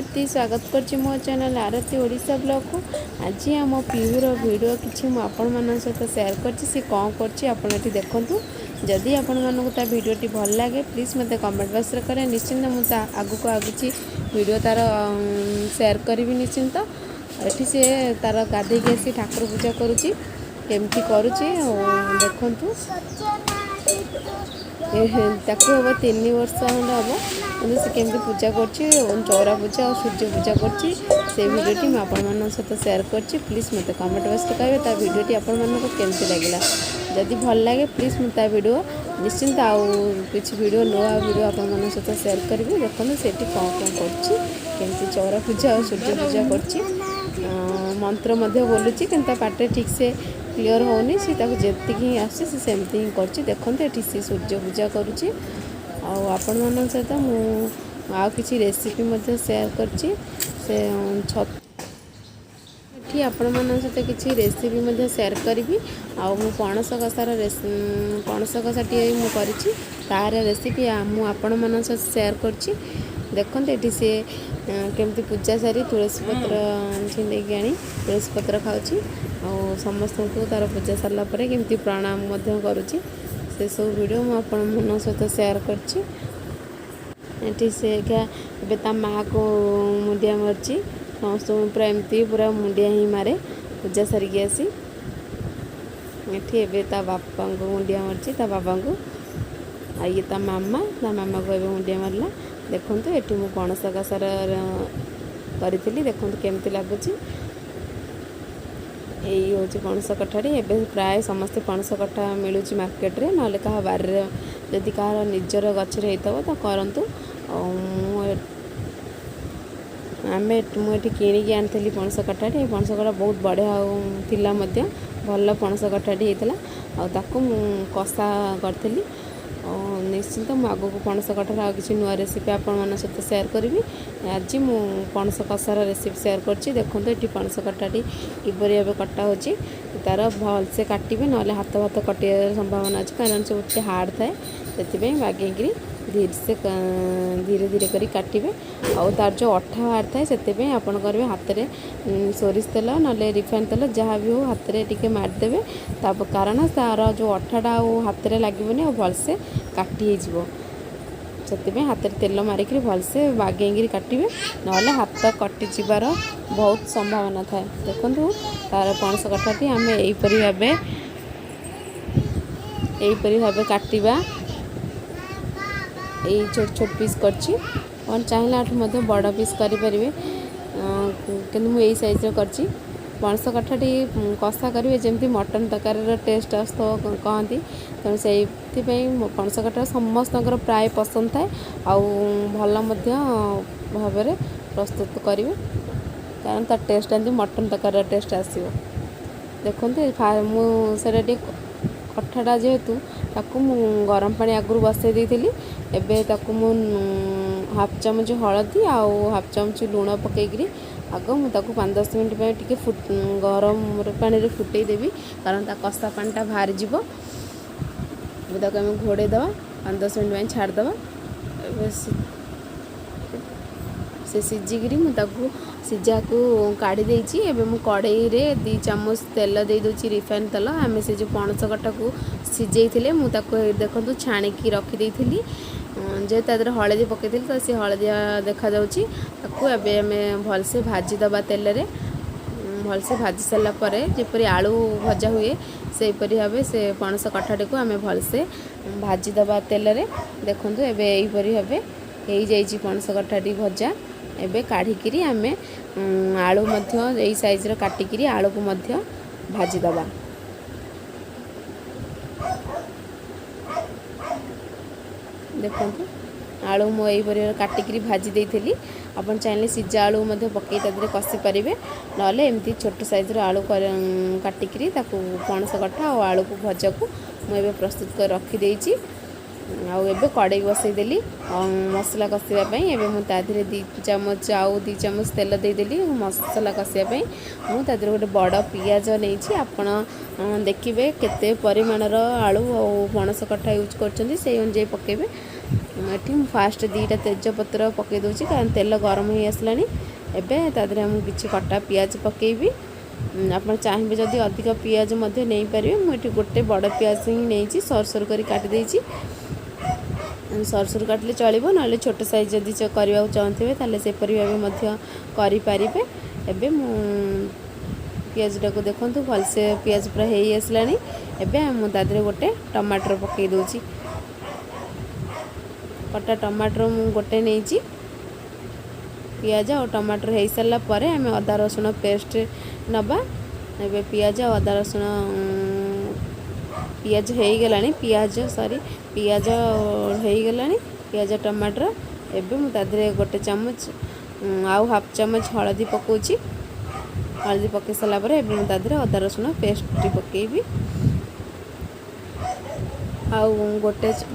आरती स्वागत करछि मो चैनल आरती ओडिशा ब्लॉग को। आज आम पीहूर वीडियो किसी मुझे सहित शेयर करछि से कौन करछि आपण एठी देखंतु। जदि आपण मानकु ता वीडियोटी भल लागे प्लीज मते कमेंट बॉक्स रे करे। निश्चिंत मुझे आगु को आगुची वीडियो तार शेयर करी निश्चिंत। एठी से तार गाधे के ठाकुर पूजा करुछि केमती करुछि देखंतु। ताकू हम 3 वर्ष खंडे हम कि से केमती पूजा करछि चौरा पूजा और सूर्य पूजा करछि से वीडियोटी मैं आपण सहित शेयर करछि। प्लीज मते कमेंट बॉक्स रे कहबे ता वीडियोटी आपण मानको केमती लागिला। जदि भल लागे प्लीज मते वीडियो निश्चिंत आउ किछि वीडियो नुआ वीडियो आपण सहित शेयर करबी। देखो सेठी कौन कौन करछि केमती चौरा पूजा और सूर्य पूजा करछि मंत्र मध्य बोलुछि किंतु पाटे ठीक से क्लियर होनी सी जी ही आसी सेमती ही करछि। देखते ये सी सूर्य पूजा करुच्ची आपण मान सहित मुझे रेसिपी मध्य शेयर करछि से छठी आपण मान सहित किसी रेसिपी मध्य शेयर करी मु पणस कसार पणस कसाटी मुझे तार रेसिपी आपण मान सहित शेयर करछि। देखते ये सी केमती पूजा सारी तुलसी पत्र छिंडे आनी तुलसी पत्र खाऊँ और समस्त को तार पूजा सारा पर केमती प्रणाम करुच्ची से सब वीडियो मुझे सहित शेयर करछि। से क्या माँ को मुंडिया मार्ची समस्त पूरा एमती पूरा मुंडिया ही मारे पूजा सारिकी आसी एटी बापा को मुंडिया मार्ची बाबा को ये मामा को एवं मुंडिया मारला। देखो ये मुझे पणस कसार करी देखो केमती लगुच यही हूँ पणस कठाटी एवं प्राय समस्ते पणस कठा मिलूँ मार्केट रे ना क्या बार जदि कह निजर गचर होता तो करूँ आम मुझे किणी आनी पणस कठाटी पणस कठा बहुत बढ़िया थिला भल पणस कठाटी होता कषा करी निश्चिंत मु आगो पणस कठार आ कि नुआ रेसिपी आपण सहित शेयर करी। आज मु पणस कषार रेसिपी शेयर करछि। देखो ये पणस कठाटी किपरि भाव कटा हो तार भलसे काटे ना हाथ भात कटे संभावना अच्छी कारण से बहुत हार्ड थाए से बागेक धीरे धीरे करी काटे और तार जो अठा बाहर थाए से आपड़ करेंगे हाथ में सोरिष तेल ना रिफाइन तेल जहाँ भी हो हाथ में टी मारिदेवे कारण तार जो अठाटा हाथ में लगे और भलसे काटी से हाथ में तेल मारिक भलसे बागेक काटे ना हाथ कटि जबार बहुत संभावना थाए। देखो तार पणस कठाटी आम यहीपरी भाव काटिबा यही छोट छोट पीस करछि और चाहिए आठ बड़ पीस करें कि मुझे साइज करछि। पणस कठाटी कषा करेंगे जमी मटन तरकारी टेस्ट आस कहती तेणु से पणस कठा समस्त प्राय पसंद थाए भल भाव प्रस्तुत करेंगे कारण तार टेस्ट आती मटन तरकारी टेस्ट आसो। देखते मुझे कठाटा जेहेतु ताकू गरम पानी आगु बसई देती एबे ताकू मु हाफ चामच हलदी आउ हाफ चामच लुण पकईकरी आग मुझे 5-10 मिनट टी गरम पानी फुटे देवी कारण ता कषा पानीटा बाहरी जीव घोड़े दवा 5-10 मिनट छाड़दे से सिझिकी मुझे सीझा को काढ़ी देछि। एबे मु कढ़ई रे 2 चामच तेल दे दूची रिफाइन तेल आम से जो पणस कटा को सीझे मुझे देखो छाणिकी रखी जे तादर हलदी पकई तो सी हलदिया देखा जाउची ताकू एबे आम भलसे भाजीदबा तेल रे भलसे भाजी सारा पर जपरी आलू भजा हुए से भाव से पणस कठाटी को आम भलसे भाजीदबा तेल रे। देखो एबे यहीपरी भाव हो जाइए पणस कठाटी भजा एबे काढ़िकी आम आलू यही साइज काटिकी आलू को भाजीदबा। देखो आलू मुझे काटिकी भाजी देती आपन चाहिए सीझा आलू पकई कषि पारे ना एमती छोट साइज आलू काटिकी पणस कठा और आलू को भजा को मुझे प्रस्तुत कर रखीदे आबे कड़े बसईदेली मसला कषापी एवं मुझे 2 चामच आउ 2 चामच तेल देदेली मसला कषापी मुझे गोटे बड़ पियाज नहीं आपड़ देखिए केते परिमाणर आलू और पणस कठा यूज कर अनुजाई पकेबे ଏଠି ମୁଁ ଫାଷ୍ଟ 2ଟା ତେଜପତ୍ର ପକାଇ ଦେଉଛି କାରଣ ତେଲ ଗରମ ହେଇ ଆସିଲାଣି। ଏବେ ତା ଦେହରେ ମୁଁ କିଛି କଟା ପିଆଜ ପକାଇବି। ଆପଣ ଚାହିଁବେ ଯଦି ଅଧିକ ପିଆଜ ମଧ୍ୟ ନେଇପାରିବେ। ମୁଁ ଏଠି ଗୋଟେ ବଡ଼ ପିଆଜ ହିଁ ନେଇଛି, ସରୁ ସରୁ କରି କାଟି ଦେଇଛି। ସରୁ ସରୁ କାଟିଲେ ଚଳିବ, ନହେଲେ ଛୋଟ ସାଇଜ୍ ଯଦି କରିବାକୁ ଚାହୁଁଥିବେ ତାହେଲେ ସେପରି ଭାବେ ମଧ୍ୟ କରିପାରିବେ। ଏବେ ମୁଁ ପିଆଜଟାକୁ ଦେଖନ୍ତୁ ଭଲସେ ପିଆଜ ପୁରା ହେଇ ଆସିଲାଣି। ଏବେ ମୁଁ ତା ଦେହରେ ଗୋଟେ ଟମାଟର ପକାଇ ଦେଉଛି। କଟା ଟମାଟର ମୁଁ ଗୋଟେ ନେଇଛି। ପିଆଜ ଆଉ ଟମାଟର ହେଇସାରିଲା ପରେ ଆମେ ଅଦା ରସୁଣ ପେଷ୍ଟ ନେବା। ଏବେ ପିଆଜ ଆଉ ଅଦା ରସୁଣ ପିଆଜ ହେଇଗଲାଣି, ପିଆଜ ହେଇଗଲାଣି, ପିଆଜ ଟମାଟର। ଏବେ ମୁଁ ତା ଦେହରେ ଗୋଟେ ଚାମଚ ଆଉ ହାଫ୍ ଚାମଚ ହଳଦୀ ପକାଉଛି। ହଳଦୀ ପକାଇ ସାରିଲା ପରେ ଏବେ ମୁଁ ତା ଦେହରେ ଅଦା ରସୁଣ ପେଷ୍ଟଟି ପକାଇବି। ଆଉ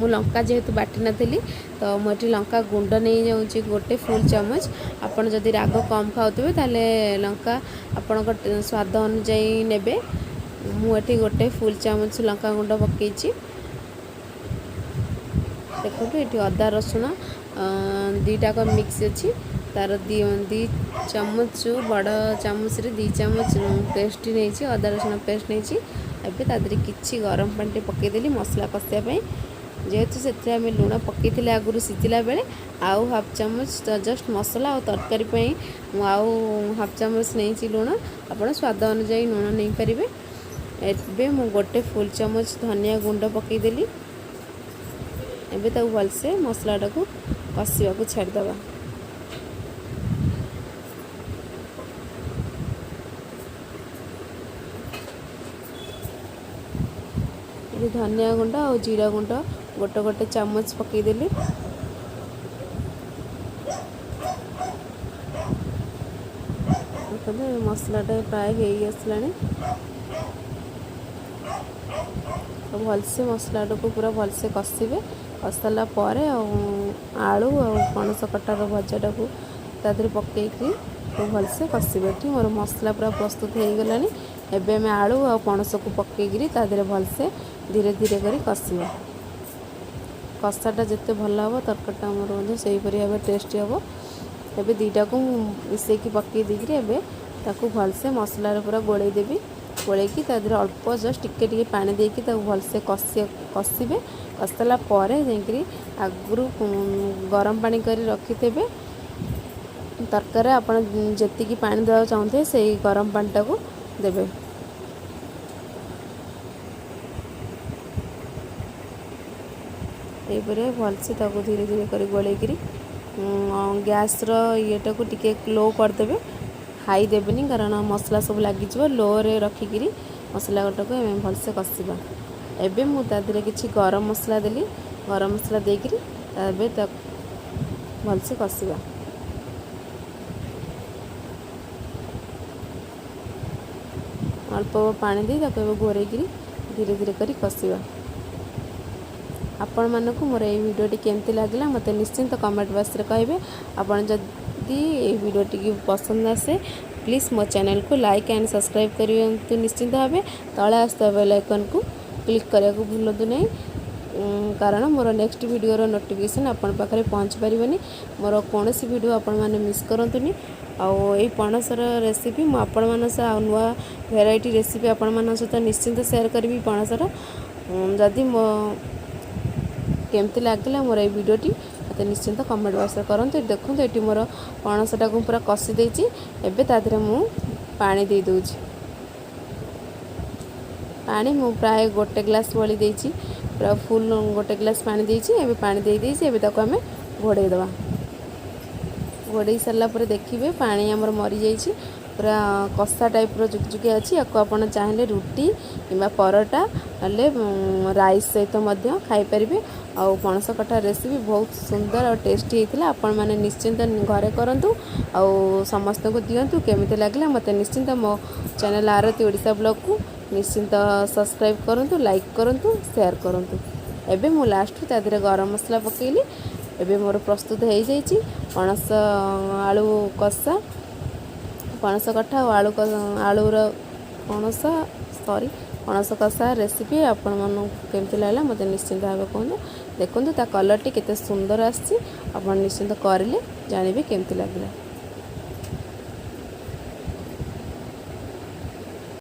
ମୁଁ ଲଙ୍କା ଯେହେତୁ ବାଟି ନଥିଲି ତ ମୁଁ ଏଠି ଲଙ୍କା ଗୁଣ୍ଡ ନେଇଯାଉଛି ଗୋଟେ ଫୁଲ୍ ଚାମଚ। ଆପଣ ଯଦି ରାଗ କମ୍ ଖାଉଥିବେ ତାହେଲେ ଲଙ୍କା ଆପଣଙ୍କ ସ୍ୱାଦ ଅନୁଯାୟୀ ନେବେ। ମୁଁ ଏଠି ଗୋଟେ ଫୁଲ୍ ଚାମଚ ଲଙ୍କା ଗୁଣ୍ଡ ପକାଇଛି। ଦେଖନ୍ତୁ ଏଠି ଅଦା ରସୁଣ ଦୁଇଟାକ ମିକ୍ସ ଅଛି। ତାର ଦୁଇ ଚାମଚ ବଡ଼ ଚାମଚରେ 2 ଚାମଚ ପେଷ୍ଟ ନେଇଛି, ଅଦା ରସୁଣ ପେଷ୍ଟ ନେଇଛି। ଏବେ ତା ଦେହରେ କିଛି ଗରମ ପାଣିଟେ ପକାଇଦେଲି ମସଲା କଷିବା ପାଇଁ। ଯେହେତୁ ସେଥିରେ ଆମେ ଲୁଣ ପକାଇଥିଲେ ଆଗରୁ ସିଝିଲା ବେଳେ, ଆଉ ହାଫ୍ ଚାମଚ ଜଷ୍ଟ ମସଲା ଆଉ ତରକାରୀ ପାଇଁ ମୁଁ ଆଉ ହାଫ୍ ଚାମଚ ନେଇଛି ଲୁଣ। ଆପଣ ସ୍ୱାଦ ଅନୁଯାୟୀ ଲୁଣ ନେଇପାରିବେ। ଏବେ ମୁଁ ଗୋଟେ ଫୁଲ୍ ଚାମଚ ଧନିଆ ଗୁଣ୍ଡ ପକାଇଦେଲି। ଏବେ ତାକୁ ଭଲସେ ମସଲାଟାକୁ କଷିବାକୁ ଛାଡ଼ିଦେବା। ଏଠି ଧନିଆ ଗୁଣ୍ଡ ଆଉ ଜିରା ଗୁଣ୍ଡ ଗୋଟେ ଚାମଚ ପକାଇଦେଲି। ଦେଖନ୍ତୁ ମସଲାଟା ପ୍ରାୟ ହେଇ ଆସିଲାଣି। ଭଲସେ ମସଲାଟାକୁ ପୁରା ଭଲସେ କଷିବେ। କଷି ସାରିଲା ପରେ ଆଳୁ ଆଉ ପଣସ କଟାର ଭଜାଟାକୁ ତା ଦେହରେ ପକାଇକି ଭଲସେ କଷିବେ। ଏଠି ମୋର ମସଲା ପୁରା ପ୍ରସ୍ତୁତ ହେଇଗଲାଣି। ଏବେ ଆମେ ଆଳୁ ଆଉ ପଣସକୁ ପକାଇକିରି ତା ଦେହରେ ଭଲସେ ଧୀରେ ଧୀରେ କରି କଷିବା। କଷାଟା ଯେତେ ଭଲ ହେବ ତରକାରୀଟା ଆମର ମଧ୍ୟ ସେହିପରି ଭାବେ ଟେଷ୍ଟି ହେବ। ଏବେ ଦୁଇଟାକୁ ମୁଁ ମିଶାଇକି ପକାଇ ଦେଇକିରି ଏବେ ତାକୁ ଭଲସେ ମସଲାରେ ପୁରା ଗୋଳେଇ ଦେବି। ଗୋଳେଇକି ତା ଦେହରେ ଅଳ୍ପ ଜଷ୍ଟ ଟିକେ ପାଣି ଦେଇକି ତାକୁ ଭଲସେ କଷିବେ। କଷି ସାରିଲା ପରେ ଯାଇକରି ଆଗରୁ ଗରମ ପାଣି କରି ରଖିଥିବେ ତରକାରୀରେ ଆପଣ ଯେତିକି ପାଣି ଦେବାକୁ ଚାହୁଁଥିବେ ସେଇ ଗରମ ପାଣିଟାକୁ ଦେବେ। ଏହିପରି ଭଲସେ ତାକୁ ଧୀରେ ଧୀରେ କରି ଗୋଳେଇକିରି ଗ୍ୟାସ୍ର ଇଏଟାକୁ ଟିକେ ଲୋ କରିଦେବେ, ହାଇ ଦେବେନି କାରଣ ମସଲା ସବୁ ଲାଗିଯିବ। ଲୋରେ ରଖିକିରି ମସଲାଟାକୁ ଆମେ ଭଲସେ କଷିବା। ଏବେ ମୁଁ ତା ଦେହରେ କିଛି ଗରମ ମସଲା ଦେଲି। ଗରମ ମସଲା ଦେଇକରି ଏବେ ତାକୁ ଭଲସେ କଷିବା। ଅଳ୍ପ ପାଣି ଦେଇ ତାକୁ ଏବେ ଘୋରେଇକିରି ଧୀରେ ଧୀରେ କରି କଷିବା। ଆପଣମାନଙ୍କୁ ମୋର ଏହି ଭିଡ଼ିଓଟି କେମିତି ଲାଗିଲା ମୋତେ ନିଶ୍ଚିନ୍ତ କମେଣ୍ଟ ବକ୍ସରେ କହିବେ। ଆପଣ ଯଦି ଏହି ଭିଡ଼ିଓଟି ପସନ୍ଦ ଆସେ ପ୍ଲିଜ୍ ମୋ ଚ୍ୟାନେଲକୁ ଲାଇକ୍ ଆଣ୍ଡ ସବସ୍କ୍ରାଇବ୍ କରନ୍ତୁ ନିଶ୍ଚିନ୍ତ ଭାବେ। ତଳେ ଆସୁଥିବା ବେଲ୍ ଆଇକନ୍କୁ କ୍ଲିକ୍ କରିବାକୁ ଭୁଲନ୍ତୁ ନାହିଁ, କାରଣ ମୋର ନେକ୍ସଟ ଭିଡ଼ିଓର ନୋଟିଫିକେସନ୍ ଆପଣ ପାଖରେ ପହଞ୍ଚି ପାରିବନି। ମୋର କୌଣସି ଭିଡ଼ିଓ ଆପଣମାନେ ମିସ୍ କରନ୍ତୁନି। ଆଉ ଏଇ ପଣସର ରେସିପି ମୁଁ ଆପଣମାନଙ୍କ ସହ ଆଉ ନୂଆ ଭେରାଇଟି ରେସିପି ଆପଣମାନଙ୍କ ସହିତ ନିଶ୍ଚିନ୍ତ ସେୟାର କରିବି ପଣସର। ଯଦି କେମିତି ଲାଗିଲା ମୋର ଏଇ ଭିଡ଼ିଓଟି ମୋତେ ନିଶ୍ଚିନ୍ତ କମେଣ୍ଟ ବକ୍ସରେ କରନ୍ତୁ। ଦେଖନ୍ତୁ ଏଠି ମୋର ପଣସଟାକୁ ପୁରା କଷି ଦେଇଛି। ଏବେ ତା ଦେହରେ ମୁଁ ପାଣି ଦେଇ ଦେଉଛି। ପାଣି ମୁଁ ପ୍ରାୟ ଗୋଟେ ଗ୍ଲାସ୍ ଭଳି ଦେଇଛି, ପୁରା ଫୁଲ୍ ଗୋଟେ ଗ୍ଲାସ୍ ପାଣି ଦେଇଛି। ଏବେ ପାଣି ଦେଇଛି। ଏବେ ତାକୁ ଆମେ ଘୋଡ଼େଇ ଦେବା। ଘୋଡ଼େଇ ସାରିଲା ପରେ ଦେଖିବେ ପାଣି ଆମର ମରିଯାଇଛି, ପୁରା କଷା ଟାଇପ୍ର ଜୁକଜୁକିଆ ଅଛି। ୟାକୁ ଆପଣ ଚାହିଁଲେ ରୁଟି କିମ୍ବା ପରଟା ନହେଲେ ରାଇସ୍ ସହିତ ମଧ୍ୟ ଖାଇପାରିବେ। ଆଉ ପଣସ କଠା ରେସିପି ବହୁତ ସୁନ୍ଦର ଆଉ ଟେଷ୍ଟି ହେଇଥିଲା। ଆପଣମାନେ ନିଶ୍ଚିନ୍ତ ଘରେ କରନ୍ତୁ ଆଉ ସମସ୍ତଙ୍କୁ ଦିଅନ୍ତୁ। କେମିତି ଲାଗିଲା ମୋତେ ନିଶ୍ଚିନ୍ତ ମୋ ଚ୍ୟାନେଲ୍ ଆରତି ଓଡ଼ିଶା ବ୍ଲଗ୍କୁ ନିଶ୍ଚିନ୍ତ ସବସ୍କ୍ରାଇବ୍ କରନ୍ତୁ, ଲାଇକ୍ କରନ୍ତୁ, ସେୟାର କରନ୍ତୁ। ଏବେ ମୁଁ ଲାଷ୍ଟରୁ ତା ଦେହରେ ଗରମ ମସଲା ପକାଇଲି। ଏବେ ମୋର ପ୍ରସ୍ତୁତ ହେଇଯାଇଛି ପଣସ ଆଳୁ କଷା, ପଣସ କଠା ଆଉ ପଣସ କଷା ରେସିପି। ଆପଣମାନଙ୍କୁ କେମିତି ଲାଗିଲା ମୋତେ ନିଶ୍ଚିନ୍ତ ଭାବେ କୁହନ୍ତୁ। देखो ता कलर टी केते सुंदर आसी। आपण निश्चिंत करेंगे जानवे केमती लगे।